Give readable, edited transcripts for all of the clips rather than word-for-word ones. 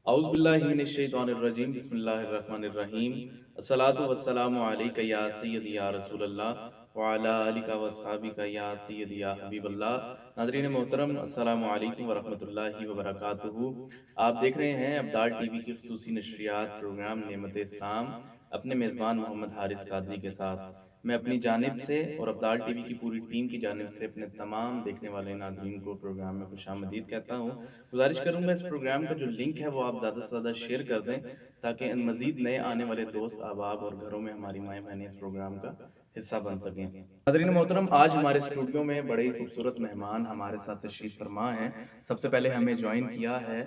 اعوذ باللہ من الشیطان الرجیم بسم اللہ الرحمن الرحیم الصلاۃ والسلام علیک یا سیدی یا رسول اللہ وعلی آلک و اصحابک یا سیدی یا حبیب اللہ۔ ناظرین محترم، السلام علیکم ورحمۃ اللہ وبرکاتہ۔ آپ دیکھ رہے ہیں ابدال ٹی وی کی خصوصی نشریات پروگرام نعمت اسلام اپنے میزبان محمد حارث قادری کے ساتھ۔ میں اپنی جانب سے اور ابدال ٹی وی کی پوری ٹیم کی جانب سے اپنے تمام دیکھنے والے ناظرین کو پروگرام میں خوش آمدید کہتا ہوں۔ گزارش کروں گا اس پروگرام کا جو لنک ہے وہ آپ زیادہ سے زیادہ شیئر کر دیں تاکہ ان مزید نئے آنے والے دوست احباب اور گھروں میں ہماری مائیں بہنیں اس پروگرام کا حصہ بن سکیں۔ ناظرین محترم، آج ہمارے اسٹوڈیو میں بڑے ہی خوبصورت مہمان ہمارے ساتھ تشریف فرما ہیں۔ سب سے پہلے ہمیں جوائن کیا ہے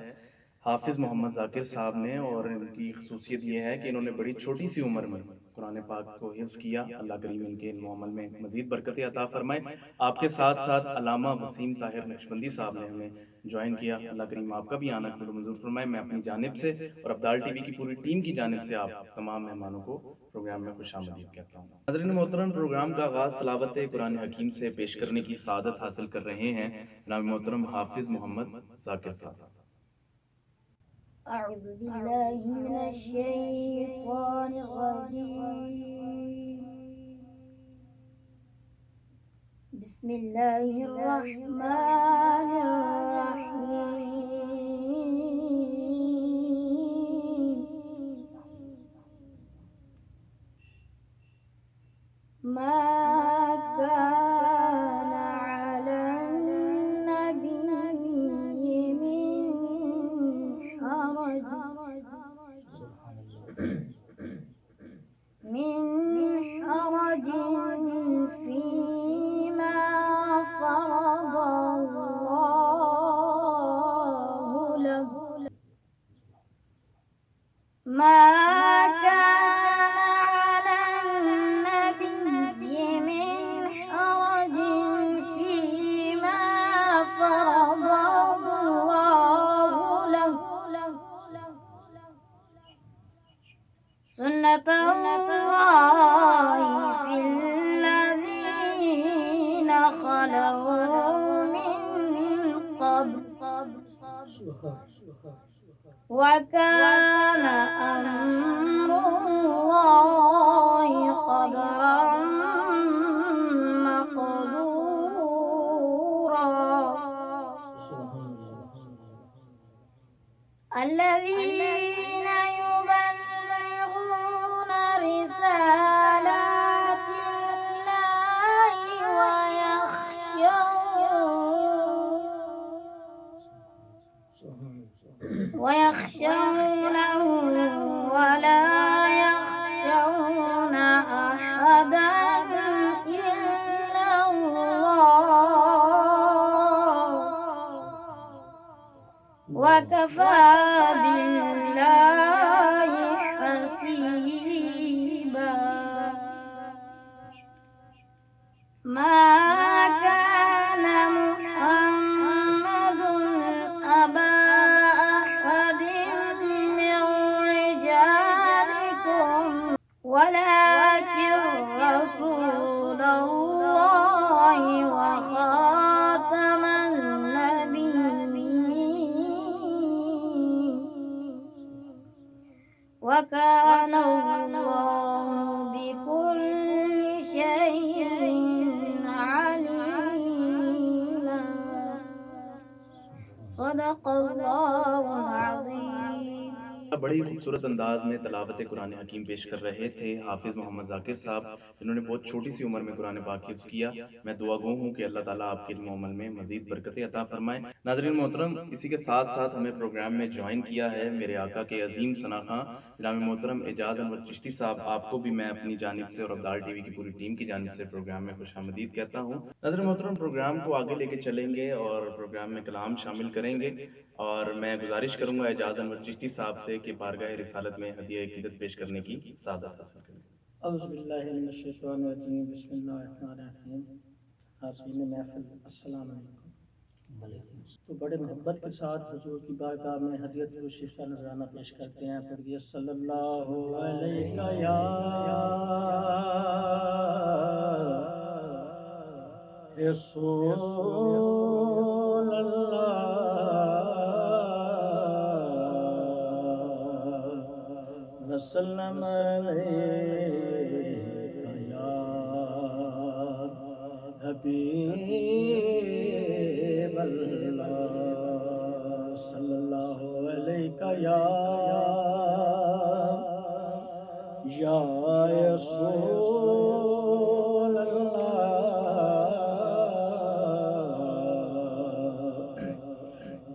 حافظ محمد ذاکر صاحب نے، اور ان کی خصوصیت یہ ہے کہ انہوں نے بڑی چھوٹی سی عمر میں قرآن پاک کو حفظ کیا۔ اللہ کریم ان کے علم و عمل میں مزید برکت عطا فرمائے۔ آپ کے ساتھ ساتھ علامہ وسیم طاہر نقشبندی صاحب نے ہمیں جوائن کیا۔ اللہ کریم آپ کا بھی آنا قبول منظور فرمائے۔ میں اپنی جانب سے اور ابدال ٹی وی کی پوری ٹیم کی جانب سے آپ تمام مہمانوں کو پروگرام میں خوش آمدید کہتا ہوں۔ ناظرین محترم، پروگرام کا آغاز تلاوت قرآن حکیم سے پیش کرنے کی سعادت حاصل کر رہے ہیں جناب محترم حافظ محمد ذاکر صاحب۔ أعوذ بالله من الشيطان الرجيم. بسم الله الرحمن الرحيم. ما كان على النبي من حرج فيما فرض الله له. ما كان على النبي من حرج فيما فرض الله له. سنة الله في الذين خلوا من قبل وكان أمر الله قدرا مقدورا. الذين يبلغون رسالات الله ويخشونه ولا يخشون أحدا إلا الله وكفى بالله حسيبا. ما كان محمد أبا أحد من رجالكم ولكن رسول الله وخاتم النبيين وكان الله بكل شيء عليما. صدق الله العظيم. بڑی خوبصورت انداز میں تلاوت قرآن حکیم پیش کر رہے تھے حافظ محمد ذاکر صاحب، جنہوں نے بہت چھوٹی سی عمر میں قرآن پاک حفظ کیا۔ میں دعا گو ہوں کہ اللہ تعالیٰ آپ کے علم و عمل میں مزید برکت عطا فرمائے۔ ناظرین محترم، اسی کے ساتھ ساتھ ہمیں پروگرام میں جوائن کیا ہے میرے آقا کے عظیم ثنا خواں جناب محترم اعجاز انور چشتی صاحب۔ آپ کو بھی میں اپنی جانب سے اور ابدال ٹی وی کی پوری ٹیم کی جانب سے پروگرام میں خوش آمدید کہتا ہوں۔ ناظرین محترم، پروگرام کو آگے لے کے چلیں گے اور پروگرام میں کلام شامل کریں گے، اور میں گزارش کروں گا اعجاز انور چشتی صاحب سے کہ بارگاہ رسالت میں ہدیہ عقیدت پیش کرنے کی سعادت حاصل کریں۔ اعوذ باللہ من الشیطان الرجیم بسم اللہ الرحمن الرحیم۔ حاضرین محفل السلام علیکم۔ تو بڑے محبت کے ساتھ حضور کی بارگاہ میں ہدیت خوشی کا نذرانہ پیش کرتے ہیں۔ پڑھیے صلی اللہ علیہ یا رسول اللہ وسلم علیکہ یا حبیب اللہ صلی اللہ علیکہ یا رسول اللہ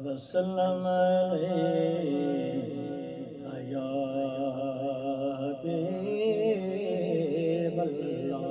وسلم علیکہ یا حبیب اللہ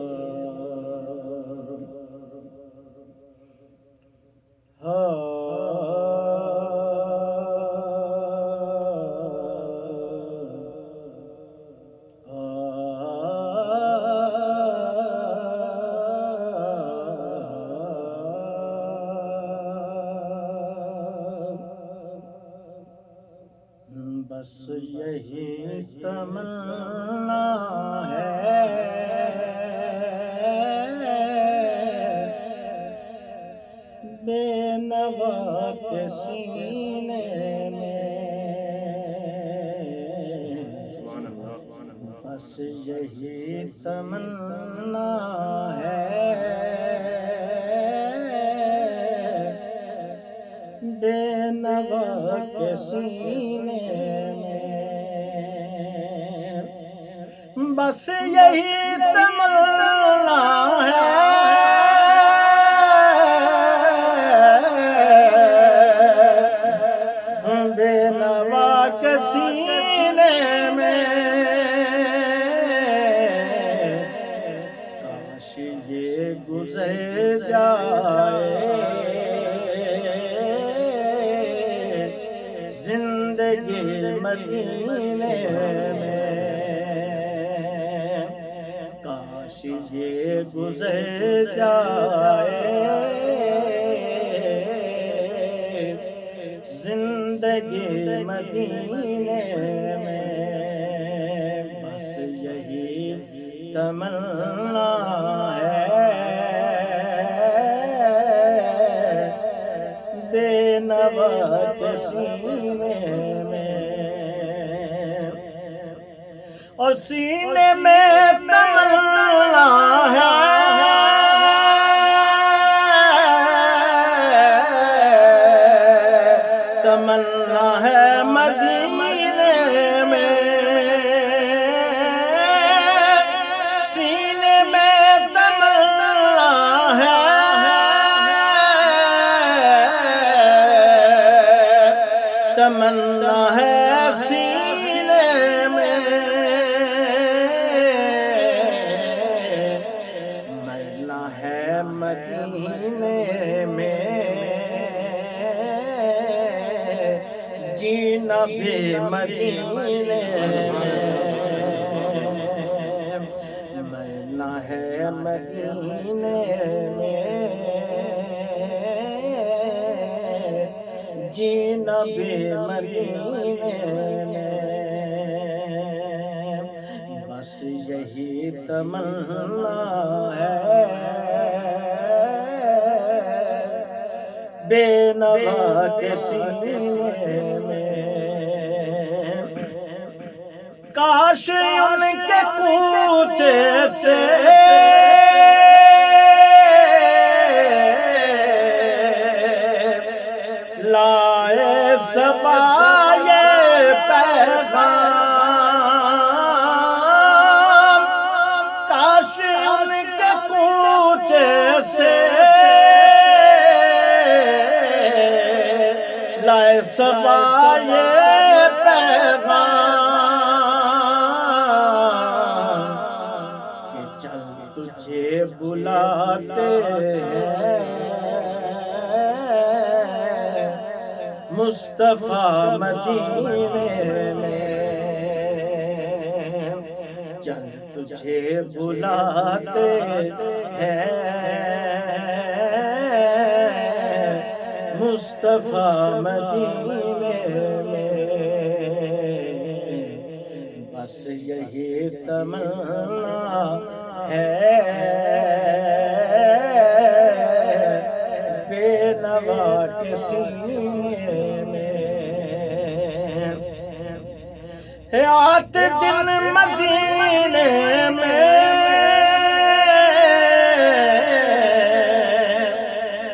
بس یہی تمنا ہے بے نوا کے سینے میں بس یہی تمنا ہے بے نوا کے سینے بس یہی تمنا ہے بے نوا کے سینے میں کاش یہ گزر جائے زندگی مدینے میں کاش یہ گزر جائے زندگی مدینے میں بس یہی تمنا ہے بے نوا کے سینے میں اور سینے میں تمنا ہے تمنا ہے مدینے میں سینے میں تمنا ہے تمنا ہے سینے میں مرنا ہے مدینے میں جینا بھی مدینے میں مرنا ہے مدینے میں جینا بھی مدینے میں بس یہی تمنا ہے بے نوا کے سینے میں کاش ان کے کوچے سے لائے سبائے پیغام کاش ان کے کوچے سے لائے سبائے پیغام کہ چل تجھے بلاتے ہیں مصطفیٰ مدینے میں چل تجھے بلاتے ہیں مصطفیٰ مدینے میں بس یہی تمنا ہے بے نوا کے سینے میں حیات دن مدینے میں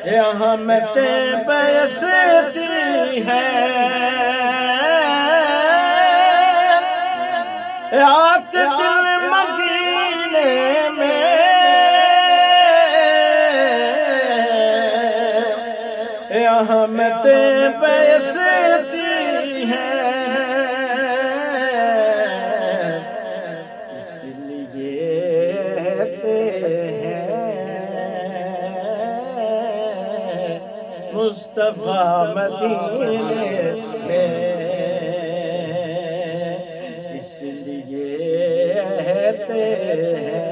رحمتیں برستی ہیں حیات دن مدینے میں رحمتیں برستی ہیں اس لیے مصطفیٰ مدینے میں اس لیے رہتے ہیں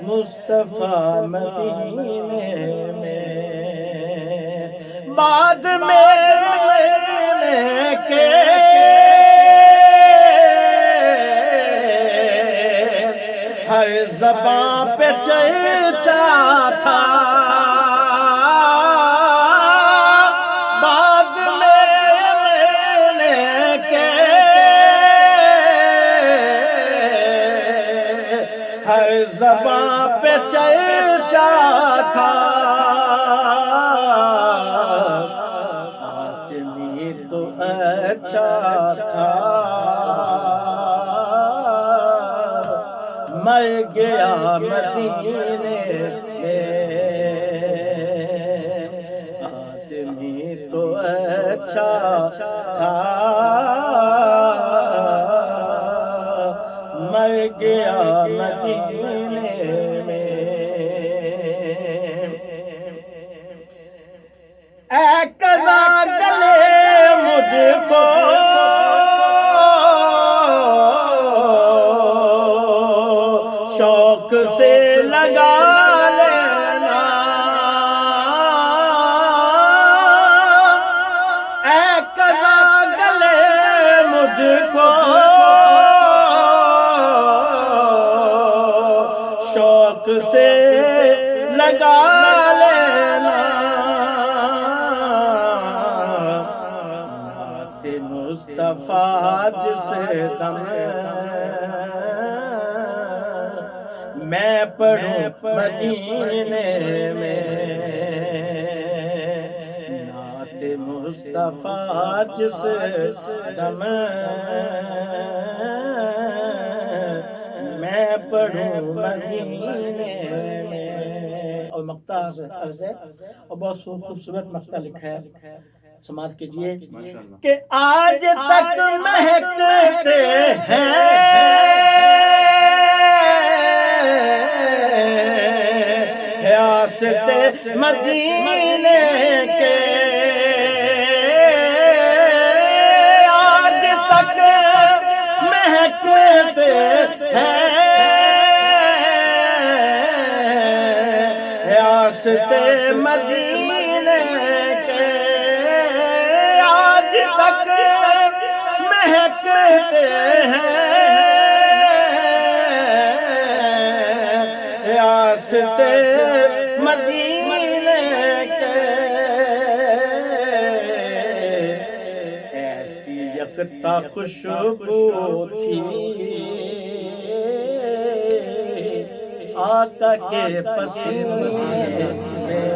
مصطفیٰ مدینے میں بعد میں کے ہر زبان پہ چرچا تھا بعد میں کے ہر زبان پہ چرچا تھا آدمی تو اچھا تھا مر گیا مدینے میں آدمی تو اچھا تھا مر گیا مدینے میں اے قضا گلے مجھ کو شوق سے لگا لینا اے قضا گلے مجھ کو شوق سے لگا لینا نعت مصطفیٰ جس دم میں پڑھوں مدینے میں نعت مصطفیٰ جس دم میں پڑھوں مدینے میں اور مقطع عرض ہے اور بہت خوبصورت مقطع لکھا ہے سماعت کیجئے کہ آج تک مہکتے ہیں راستے مدینے کے آج تک مہکتے ہیں راستے مدینے کے آج تک مہکتے ہیں راستے مدینے کے ایسی یکتا خوشبو تھی آقا کے پسینے میں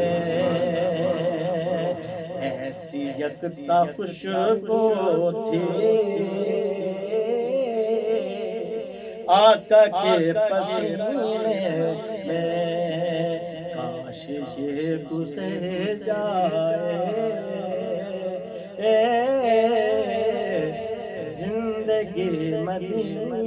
ایسی یکتا خوشبو تھی آقا کے پسینے میں کاش یہ گزر جائے زندگی مدینے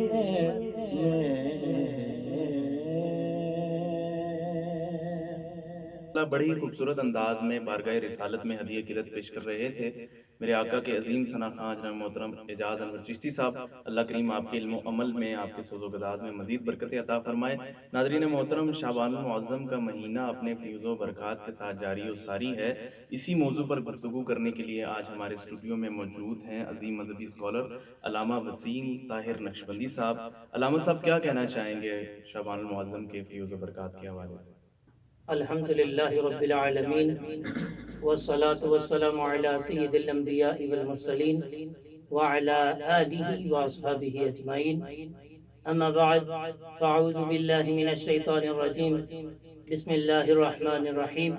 میں بڑی خوبصورت انداز میں بارگاہ رسالت میں ہدیہ قرت پیش کر رہے تھے میرے آقا کے عظیم ثنا خواں جناب محترم اعجاز انور چشتی صاحب اللہ کریم آپ کے علم و عمل میں آپ کے سوز و گداز میں مزید برکت عطا فرمائے ناظرین محترم شعبان المعظم کا مہینہ اپنے فیض و برکات کے ساتھ جاری و ساری ہے اسی موضوع پر گفتگو کرنے کے لیے آج ہمارے اسٹوڈیو میں موجود ہیں عظیم مذہبی اسکالر علامہ وسیم طاہر نقشبندی صاحب علامہ صاحب کیا کہنا چاہیں گے شعبان المعظم کے فیض و برکات کے حوالے سے الحمد للہ رب العالمین والصلاة والسلام علی سید الانبیاء والمرسلین وعلى آلہ واصحابہ اجمعین اما بعد فاعوذ باللہ من الشیطان الرجیم بسم اللہ الرحمن الرحیم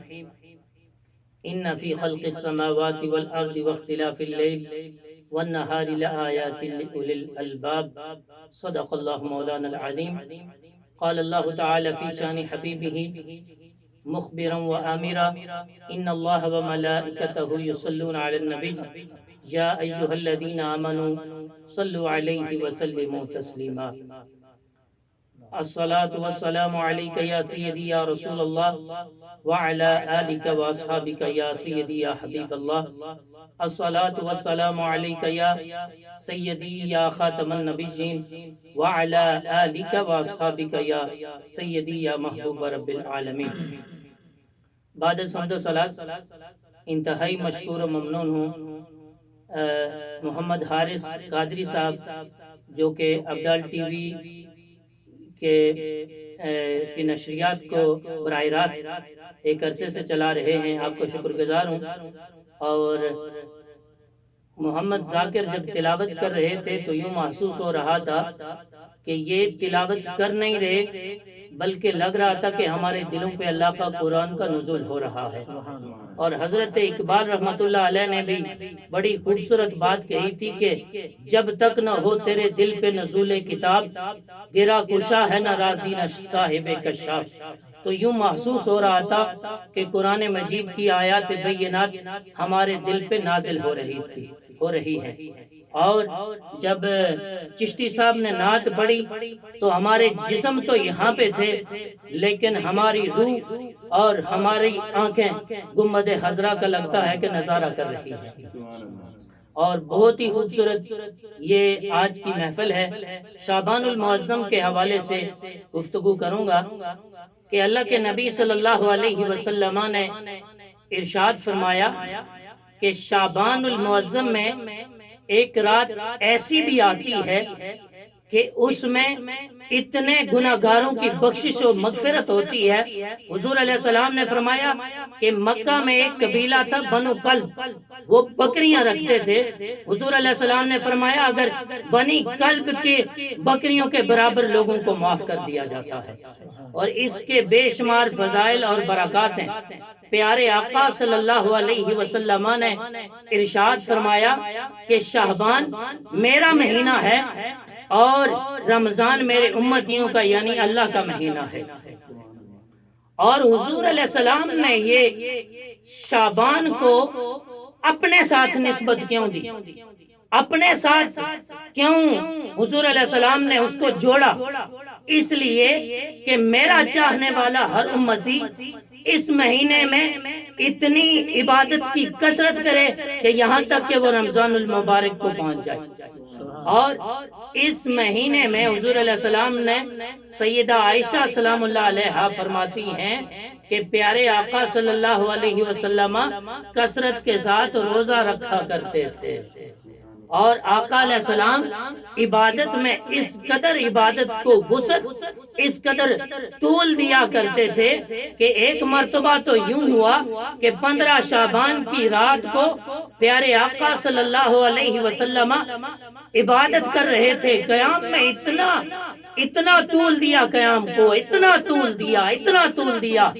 ان فی خلق السماوات والارض واختلاف اللیل والنہار لآیات لأولی الالباب صدق اللہ مولانا العظیم قال اللہ تعالی فی شان حبیبہ مخبرا وآمرا ان اللہ وملائکتہ یصلون علی النبی یا ایہا الذین آمنوا صلوا علیہ وسلموا تسلیما الصلاة والسلام علیک یا سیدی یا رسول اللہ وعلی آلک واصحابک یا سیدی یا حبیب اللہ الصلاة والسلام علیک یا سیدی یا خاتم النبیین وعلی آلک واصحابک یا سیدی یا محبوب رب العالمین۔ بعد حمد و صلاۃ انتہائی مشکور و ممنون ہوں محمد حارث قادری صاحب جو کہ ابدال ٹی وی کے نشریات کو براہ راست ایک عرصے سے چلا رہے ہیں، آپ کو شکر گزار ہوں۔ اور محمد ذاکر جب تلاوت کر رہے تھے تو یوں محسوس ہو رہا تھا کہ یہ تلاوت کر نہیں رہے بلکہ لگ رہا تھا کہ ہمارے دلوں پہ اللہ کا قرآن کا نزول ہو رہا ہے۔ اور حضرت اقبال رحمۃ اللہ علیہ نے بھی بڑی خوبصورت بات کہی تھی کہ جب تک نہ ہو تیرے دل پہ نزول کتاب گرا کشا ہے نہ رازی نہ صاحب کشاف۔ تو یوں محسوس ہو رہا تھا کہ قرآن مجید کی آیات بینات ہمارے دل پہ نازل ہو رہی ہے۔ اور جب چشتی صاحب نے نعت پڑھی تو ہمارے جسم تو یہاں پہ تھے لیکن ہماری روح اور ہماری آنکھیں گنبد خضرا کا لگتا ہے کہ نظارہ کر رہی ہے۔ اور بہت ہی خوبصورت یہ آج کی محفل ہے۔ شعبان المعظم کے حوالے سے گفتگو کروں گا کہ اللہ کے نبی صلی اللہ علیہ وسلم نے ارشاد فرمایا کہ شعبان المعظم میں ایک رات ایسی بھی آتی ہے کہ اس میں اتنے گناہگاروں کی بخشش و مغفرت ہوتی ہے۔ حضور علیہ السلام نے فرمایا کہ مکہ میں ایک قبیلہ تھا بنو کلب، وہ بکریاں رکھتے تھے۔ حضور علیہ السلام نے فرمایا اگر بنی کلب کے بکریوں کے برابر لوگوں کو معاف کر دیا جاتا ہے، اور اس کے بے شمار فضائل اور برکات ہیں۔ پیارے آقا صلی اللہ علیہ وسلم نے ارشاد فرمایا کہ شعبان میرا مہینہ ہے اور رمضان میرے امتیوں کا یعنی اللہ کا مہینہ ہے۔ اور حضور علیہ السلام نے یہ شعبان کو اپنے ساتھ نسبت کیوں دی؟ اپنے ساتھ کیوں حضور علیہ السلام نے اس کو جوڑا؟ اس لیے کہ میرا چاہنے والا ہر امتی اس مہینے میں اتنی عبادت کی کثرت کرے کہ یہاں تک کہ وہ رمضان المبارک کو پہنچ جائے۔ اور اس مہینے میں حضور علیہ السلام نے سیدہ عائشہ سلام اللہ علیہا فرماتی ہیں کہ پیارے آقا صلی اللہ علیہ وسلم کثرت کے ساتھ روزہ رکھا کرتے تھے، اور آقا علیہ السلام عبادت میں اس قدر عبادت کو وسعت، اس قدر طول دیا کرتے تھے کہ ایک مرتبہ تو یوں ہوا کہ 15 شعبان کی رات کو پیارے آقا صلی اللہ علیہ وسلم عبادت کر رہے تھے، قیام میں اتنا طول دیا، قیام کو اتنا طول دیا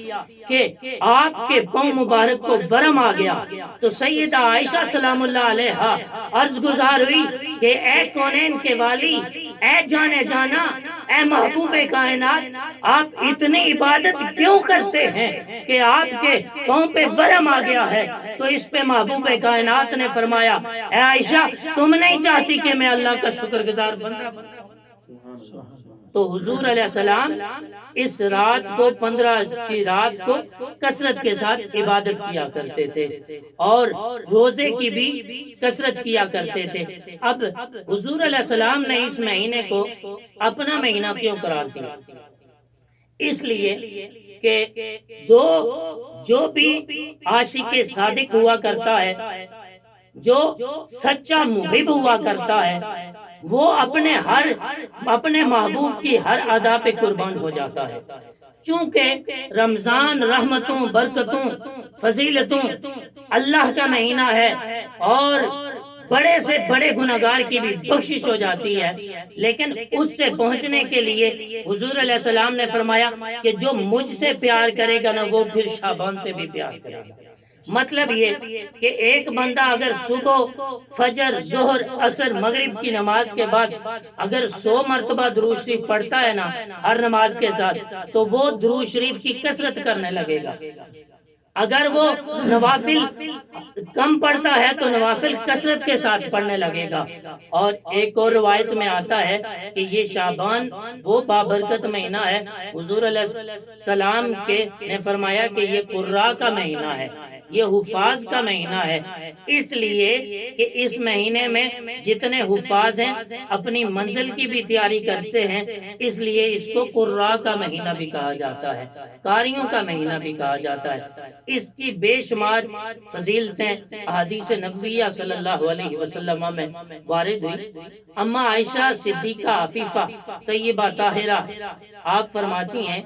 کہ آپ کے پاؤں مبارک کو ورم آ گیا۔ تو سیدہ عائشہ سلام اللہ علیہا عرض گزار ہوئی کہ اے کونین کے والی، اے جانے جانا، اے محبوب کائنات، آپ اتنی عبادت کیوں کرتے ہیں کہ آپ کے پاؤں پہ ورم آ گیا ہے؟ تو اس پہ محبوب کائنات نے فرمایا اے عائشہ تم نہیں چاہتی کہ میں اللہ کا شکر گزار بندہ بنوں؟ تو حضور علیہ السلام اس رات کو 15 کی رات کو کثرت کے ساتھ عبادت کیا کرتے تھے اور روزے کی بھی کثرت کیا کرتے تھے۔ اب حضور علیہ السلام نے اس مہینے کو اپنا مہینہ کیوں قرار دیا؟ اس لیے کہ جو بھی عاشق صادق ہوا کرتا ہے، جو سچا محب ہوا کرتا ہے، وہ اپنے محبوب کی ہر ادا پہ قربان ہو جاتا ہے۔ چونکہ رمضان رحمتوں، برکتوں، فضیلتوں اللہ کا مہینہ ہے اور بڑے سے بڑے گناہگار کی بھی بخشش ہو جاتی ہے، لیکن اس سے پہنچنے کے لیے حضور علیہ السلام نے فرمایا کہ جو مجھ سے پیار کرے گا نا وہ پھر شعبان سے بھی پیار کرے گا۔ مطلب یہ کہ ایک بندہ اگر صبح، فجر، ظہر، عصر، مغرب کی نماز کے بعد اگر 100 مرتبہ درود شریف پڑھتا ہے نا ہر نماز کے ساتھ، تو وہ درود شریف کی کثرت کرنے لگے گا۔ اگر وہ نوافل کم پڑھتا ہے تو نوافل کثرت کے ساتھ پڑھنے لگے گا۔ اور ایک اور روایت میں آتا ہے کہ یہ شعبان وہ بابرکت مہینہ ہے، حضور علیہ السلام نے فرمایا کہ یہ قراء کا مہینہ ہے، یہ حفاظ کا مہینہ ہے، اس لیے کہ اس مہینے میں جتنے حفاظ ہیں اپنی منزل کی بھی تیاری کرتے ہیں، اس لیے اس کو قراء کا مہینہ بھی کہا جاتا ہے، قاریوں کا مہینہ بھی کہا جاتا ہے۔ اس کی بے شمار فضیلتیں احادیث نبویہ صلی اللہ علیہ وسلم میں وارد ہوئی۔ اما عائشہ صدیقہ عفیفہ طیبہ طاہرہ آپ فرماتی ہیں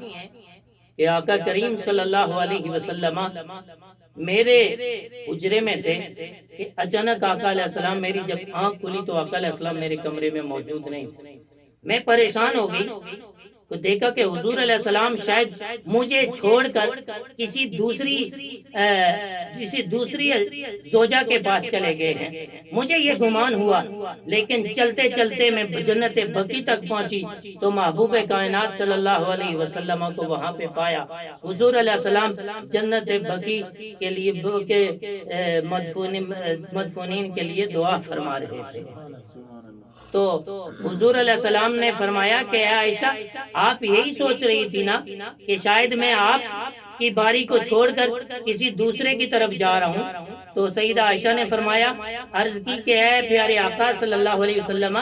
کہ آقا کریم صلی اللہ علیہ وسلم میرے حجرے میں تھے کہ اچانک آقا علیہ السلام، میری جب آنکھ کھلی تو آقا علیہ السلام میرے کمرے میں موجود نہیں تھے۔ میں پریشان ہو گئی تو دیکھا کہ حضور علیہ السلام شاید مجھے چھوڑ کر کسی دوسری زوجہ کے پاس چلے گئے ہیں، مجھے یہ گمان ہوا، لیکن چلتے چلتے میں جنت بقی تک پہنچی تو محبوب کائنات صلی اللہ علیہ وسلم کو وہاں پہ پایا۔ حضور علیہ السلام جنت بقی کے لیے مدفونین کے لیے دعا فرما رہے تھے۔ تو حضور علیہ السلام نے فرمایا کہ اے عائشہ، آپ یہی سوچ رہی تھی نا کہ شاید میں آپ کی باری کو چھوڑ کر کسی دوسرے کی طرف جا رہا ہوں؟ تو سیدہ عائشہ نے فرمایا، عرض کی کہ اے پیارے آقا صلی اللہ علیہ وسلم،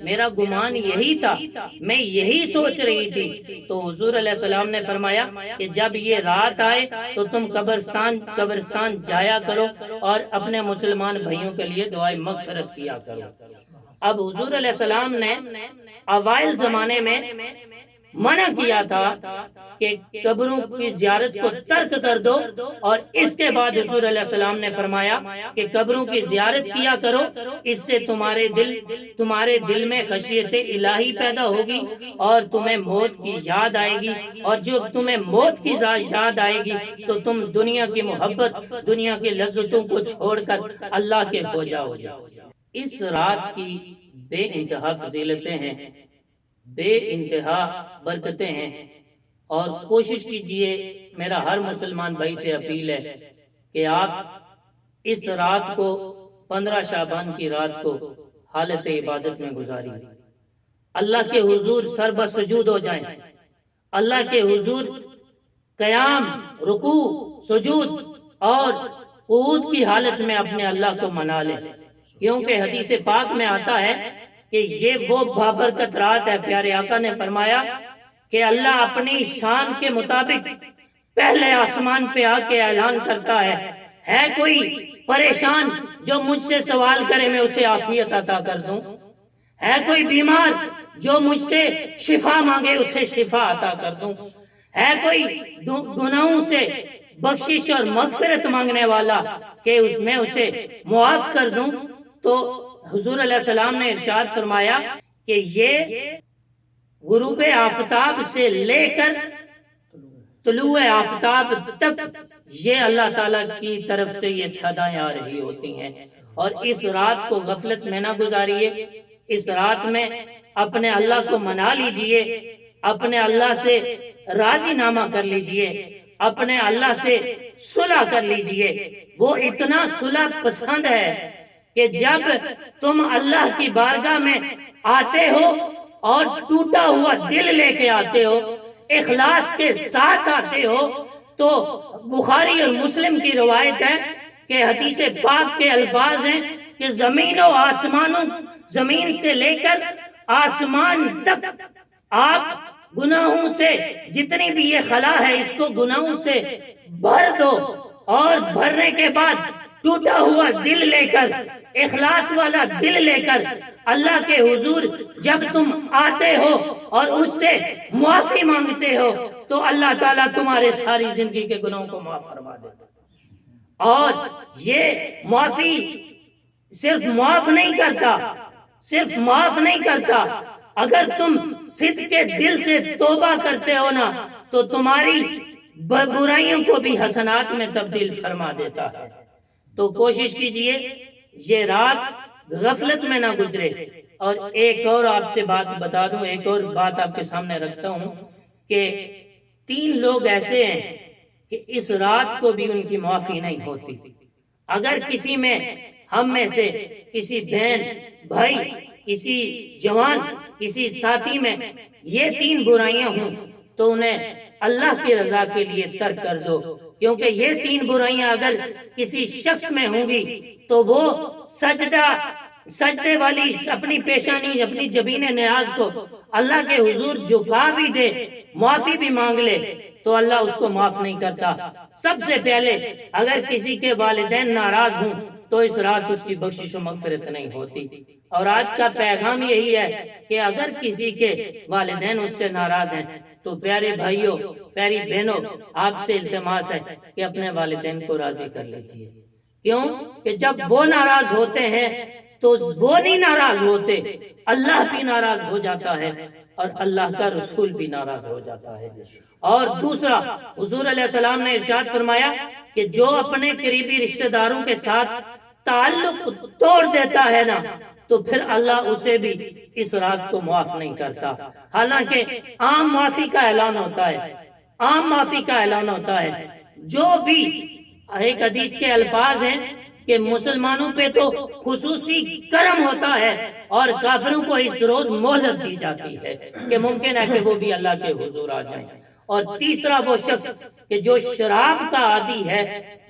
میرا گمان یہی تھا، میں یہی سوچ رہی تھی۔ تو حضور علیہ السلام نے فرمایا کہ جب یہ رات آئے تو تم قبرستان جایا کرو اور اپنے مسلمان بھائیوں کے لیے دعائے مغفرت کیا کرو۔ اب حضور علیہ السلام نے اوائل زمانے میں منع کیا تھا کہ قبروں کی زیارت کو ترک کر دو، اور اس کے بعد حضور علیہ السلام نے فرمایا کہ قبروں کی زیارت کیا کرو، اس سے تمہارے دل میں خشیت الہی پیدا ہوگی اور تمہیں موت کی یاد آئے گی، اور جب تمہیں موت کی یاد آئے گی تو تم دنیا کی محبت، دنیا کی لذتوں کو چھوڑ کر اللہ کے ہو جاؤ گے۔ اس رات کی بے انتہا فضیلتیں ہیں، بے انتہا برکتیں ہیں، اور کوشش کیجئے، میرا ہر مسلمان بھائی سے اپیل ہے کہ آپ اس رات کو 15 شعبان کی رات کو حالت عبادت میں گزاری، اللہ کے حضور سر بسجود ہو جائیں، اللہ کے حضور قیام، رکوع، سجود اور قعود کی حالت میں اپنے اللہ کو منا لیں، کیونکہ حدیث پاک میں آتا ہے کہ یہ وہ بابرکت رات ہے۔ پیارے آقا نے فرمایا کہ اللہ اپنی شان کے مطابق پہلے آسمان پہ آ کے اعلان کرتا ہے کوئی پریشان جو مجھ سے سوال کرے میں اسے عافیت عطا کر دوں، ہے کوئی بیمار جو مجھ سے شفا مانگے اسے شفا عطا کر دوں، ہے کوئی گناہوں سے بخشش اور مغفرت مانگنے والا کہ میں اسے معاف کر دوں۔ تو حضور علیہ السلام نے ارشاد فرمایا کہ یہ غروب آفتاب سے لے کر طلوع آفتاب تک یہ اللہ تعالیٰ کی طرف سے یہ صدائیں آ رہی ہوتی ہیں، اور اس رات کو غفلت میں نہ گزاریے، اس رات میں اپنے اللہ کو منا لیجئے، اپنے اللہ سے راضی نامہ کر لیجئے، اپنے اللہ سے صلح کر لیجئے۔ وہ اتنا صلح پسند ہے کہ جب تم اللہ کی بارگاہ میں آتے ہو اور ٹوٹا ہوا دل لے کے آتے ہو، اخلاص کے ساتھ آتے ہو، تو بخاری اور مسلم کی روایت ہے کہ حدیث پاک کے الفاظ ہیں کہ زمین و آسمانوں، زمین سے لے کر آسمان تک آپ گناہوں سے، جتنی بھی یہ خلا ہے اس کو گناہوں سے بھر دو، اور بھرنے کے بعد ٹوٹا ہوا دل لے کر، اخلاص والا دل لے کر اللہ کے حضور جب تم آتے ہو اور اس سے معافی مانگتے ہو تو اللہ تعالیٰ تمہارے ساری زندگی کے گناہوں کو معاف فرما دیتا ہے۔ اور یہ معافی صرف معاف نہیں کرتا، صرف معاف نہیں کرتا، اگر تم صدق کے دل سے توبہ کرتے ہو نا تو تمہاری برائیوں کو بھی حسنات میں تبدیل فرما دیتا ہے۔ تو کوشش کیجئے یہ رات غفلت میں نہ گزرے۔ اور ایک اور آپ سے بات بتا دوں، ایک اور بات آپ کے سامنے رکھتا ہوں کہ 3 لوگ ایسے ہیں کہ اس رات کو بھی ان کی معافی نہیں ہوتی۔ اگر کسی میں، ہم میں سے کسی بہن بھائی، کسی جوان، کسی ساتھی میں یہ 3 برائیاں ہوں تو انہیں اللہ کی رضا کے لیے ترک کر دو، کیونکہ یہ 3 برائیاں اگر کسی شخص میں ہوں گی تو وہ سجدے والی اپنی پیشانی، اپنی جبین نیاز کو اللہ کے حضور جھکا بھی دے، معافی بھی مانگ لے تو اللہ اس کو معاف نہیں کرتا۔ سب سے پہلے اگر کسی کے والدین ناراض ہوں تو اس رات اس کی بخشش و مغفرت نہیں ہوتی۔ اور آج کا پیغام یہی ہے کہ اگر کسی کے والدین اس سے ناراض ہیں تو پیارے بھائیوں، پیاری بہنوں، آپ سے التماس ہے کہ اپنے والدین کو راضی کر لیجئے۔ کیوں کہ جب وہ ناراض ہوتے ہیں تو وہ نہیں ناراض ہوتے، اللہ بھی ناراض ہو جاتا ہے اور اللہ کا رسول بھی ناراض ہو جاتا ہے۔ اور دوسرا، حضور علیہ السلام نے ارشاد فرمایا کہ جو اپنے قریبی رشتہ داروں کے ساتھ تعلق توڑ دیتا ہے نا تو پھر اللہ اسے بھی اس رات کو معاف نہیں کرتا۔ حالانکہ عام معافی کا اعلان ہوتا ہے، عام معافی کا اعلان ہوتا ہے۔ جو بھی ایک حدیث کے الفاظ ہیں کہ مسلمانوں پہ تو خصوصی کرم ہوتا ہے اور کافروں کو اس روز مہلت دی جاتی ہے کہ ممکن ہے کہ وہ بھی اللہ کے حضور آ جائیں۔ اور تیسرا وہ شخص کہ جو شراب کا عادی ہے،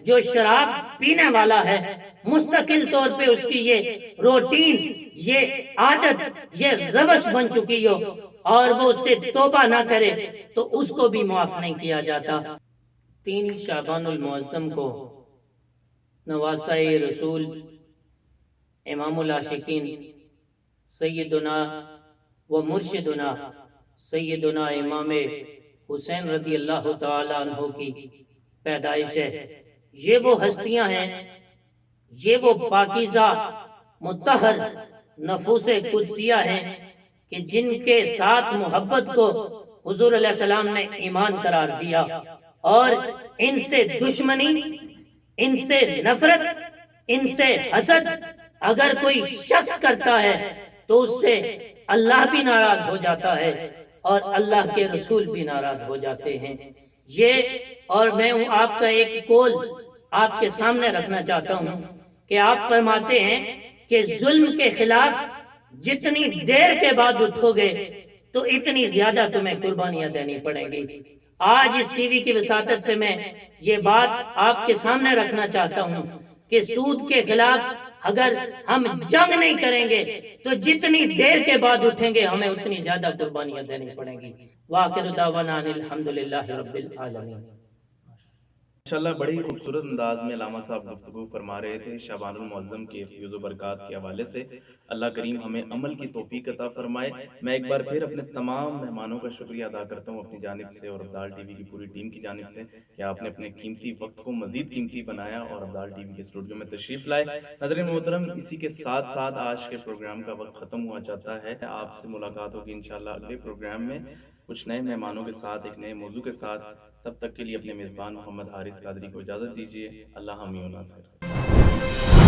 جو شراب پینے والا ہے، مستقل طور پہ اس کی یہ روٹین، یہ عادت، یہ روش بن چکی ہو اور وہ اس سے توبہ نہ کرے تو اس کو بھی معاف نہیں کیا جاتا۔ 3 شعبان المعظم کو نواسہ رسول، امام العاشقین، سیدنا و مرشدنا سیدنا امام حسین رضی اللہ تعالی عنہ کی پیدائش ہے۔ یہ وہ ہستیاں ہیں، یہ وہ پاکیزہ مطہر نفوس قدسیہ ہیں کہ جن کے ساتھ محبت کو حضور علیہ السلام نے ایمان قرار دیا، اور ان سے دشمنی، ان سے نفرت، ان سے حسد اگر کوئی شخص کرتا ہے تو اس سے اللہ بھی ناراض ہو جاتا ہے اور اللہ کے رسول بھی ناراض ہو جاتے ہیں۔ یہ، اور میں آپ کا ایک قول آپ کے سامنے رکھنا چاہتا ہوں کہ آپ فرماتے ہیں کہ ظلم کے خلاف جتنی دیر کے بعد اٹھو گے تو اتنی زیادہ تمہیں قربانیاں دینی پڑیں گی۔ آج اس ٹی وی کی وساطت سے میں یہ بات آپ کے سامنے رکھنا چاہتا ہوں کہ سود کے خلاف اگر ہم جنگ نہیں کریں گے تو جتنی دیر کے بعد اٹھیں گے ہمیں اتنی زیادہ قربانیاں دینی پڑیں گی۔ وآخر دعوانا الحمدللہ رب العالمین۔ انشاءاللہ بڑے ہی خوبصورت انداز میں علامہ صاحب گفتگو فرما رہے تھے شعبان المعظم کے فیوز و برکات کے حوالے سے۔ اللہ کریم ہمیں عمل کی توفیق عطا فرمائے۔ میں ایک بار پھر اپنے تمام مہمانوں کا شکریہ ادا کرتا ہوں اپنی جانب سے اور ابدال ٹی وی کی پوری ٹیم کی جانب سے کہ آپ نے اپنے قیمتی وقت کو مزید قیمتی بنایا اور ابدال ٹی وی کے اسٹوڈیو میں تشریف لائے۔ ناظرین محترم، اسی کے ساتھ ساتھ آج کے پروگرام کا وقت ختم ہوا جاتا ہے۔ آپ سے ملاقات ہوگی انشاءاللہ اگلے پروگرام میں کچھ نئے مہمانوں کے ساتھ، ایک نئے موضوع کے ساتھ۔ تب تک کے لیے اپنے میزبان محمد حارث قادری کو اجازت دیجیے۔ اللہ حامی و ناصر۔